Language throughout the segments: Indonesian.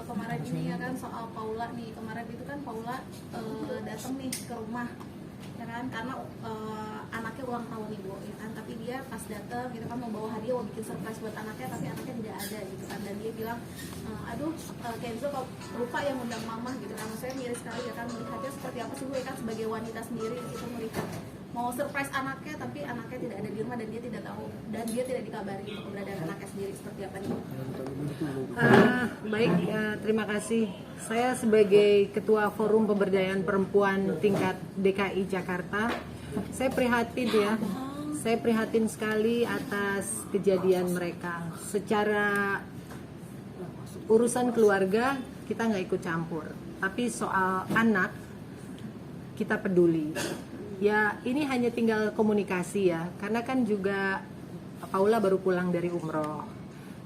kemarin ini ya kan soal Paula nih. Kemarin itu kan Paula datang nih ke rumah ya kan, karena anaknya ulang tahun nih Bu ya kan, tapi dia pas datang gitu kan mau bawa hadiah, mau bikin surprise buat anaknya, tapi anaknya tidak ada gitu kan, dan dia bilang aduh Kenzo kok lupa yang undang mama gitu kan. Saya miris sekali ya kan, melihatnya seperti apa sih Bu ya kan, sebagai wanita sendiri gitu melihat mau surprise anaknya tapi anaknya tidak ada di rumah dan dia tidak tahu dan dia tidak dikabari gitu, keberadaan anaknya sendiri seperti apa nih Bu? Baik, terima kasih. Saya sebagai Ketua Forum Pemberdayaan Perempuan tingkat DKI Jakarta, saya prihatin ya. Saya prihatin sekali atas kejadian mereka. Secara urusan keluarga kita nggak ikut campur, tapi soal anak kita peduli. Ya ini hanya tinggal komunikasi ya, karena kan juga Paula baru pulang dari umroh.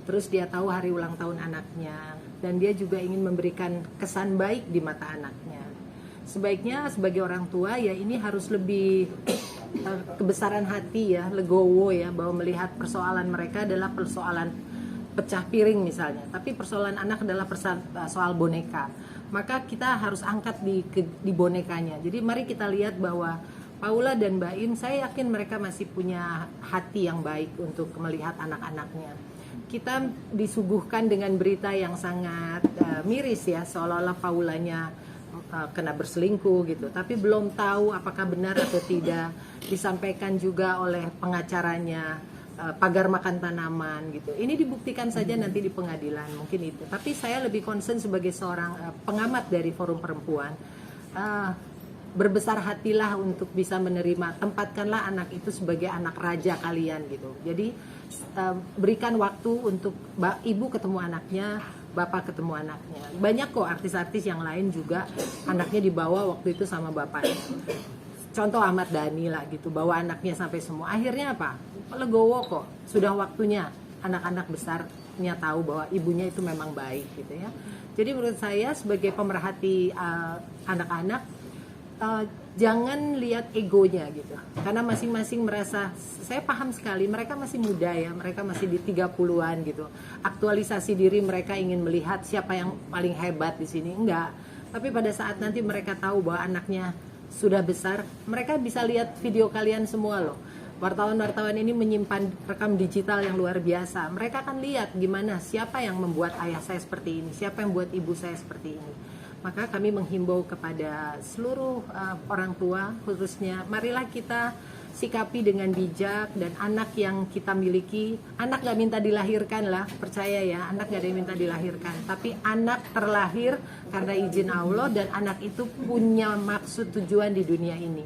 Terus dia tahu hari ulang tahun anaknya, dan dia juga ingin memberikan kesan baik di mata anaknya. Sebaiknya sebagai orang tua ya ini harus lebih kebesaran hati ya, legowo ya, bahwa melihat persoalan mereka adalah persoalan pecah piring misalnya, tapi persoalan anak adalah soal boneka. Maka kita harus angkat di bonekanya. Jadi mari kita lihat bahwa Paula dan Mbak Im, saya yakin mereka masih punya hati yang baik untuk melihat anak-anaknya. Kita disuguhkan dengan berita yang sangat miris ya, seolah-olah Paulanya kena berselingkuh gitu, tapi belum tahu apakah benar atau tidak. Disampaikan juga oleh pengacaranya pagar makan tanaman gitu. Ini dibuktikan saja nanti di pengadilan mungkin itu. Tapi saya lebih concern sebagai seorang pengamat dari Forum Perempuan, berbesar hatilah untuk bisa menerima, tempatkanlah anak itu sebagai anak raja kalian gitu. Jadi berikan waktu untuk ibu ketemu anaknya, bapak ketemu anaknya. Banyak kok artis-artis yang lain juga anaknya dibawa waktu itu sama bapaknya. Contoh Ahmad Dhani lah gitu, bawa anaknya sampai semua. Akhirnya apa? Legowo kok. Sudah waktunya anak-anak besarnya tahu bahwa ibunya itu memang baik gitu ya. Jadi menurut saya sebagai pemerhati anak-anak, jangan lihat egonya gitu, karena masing-masing merasa, saya paham sekali mereka masih muda ya, mereka masih di 30-an gitu, aktualisasi diri mereka ingin melihat siapa yang paling hebat di sini, enggak, tapi pada saat nanti mereka tahu bahwa anaknya sudah besar, mereka bisa lihat video kalian semua loh. Wartawan-wartawan ini menyimpan rekam digital yang luar biasa, mereka akan lihat gimana, siapa yang membuat ayah saya seperti ini, siapa yang membuat ibu saya seperti ini. Maka kami menghimbau kepada seluruh orang tua khususnya, marilah kita sikapi dengan bijak, dan anak yang kita miliki, anak gak minta dilahirkan lah, percaya ya, anak gak ada yang minta dilahirkan, tapi anak terlahir karena izin Allah, dan anak itu punya maksud tujuan di dunia ini.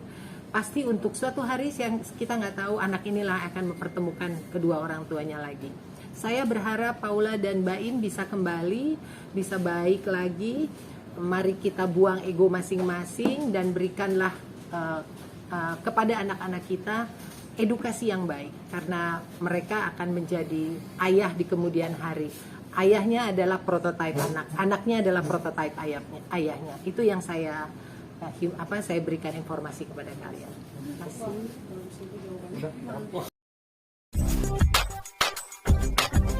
Pasti untuk suatu hari yang kita nggak tahu, anak inilah akan mempertemukan kedua orang tuanya lagi. Saya berharap Paula dan Mbak Im bisa kembali, bisa baik lagi. Mari kita buang ego masing-masing dan berikanlah kepada anak-anak kita edukasi yang baik, karena mereka akan menjadi ayah di kemudian hari. Ayahnya adalah prototipe anaknya adalah prototipe ayahnya. Itu yang saya berikan informasi kepada kalian. Terima kasih.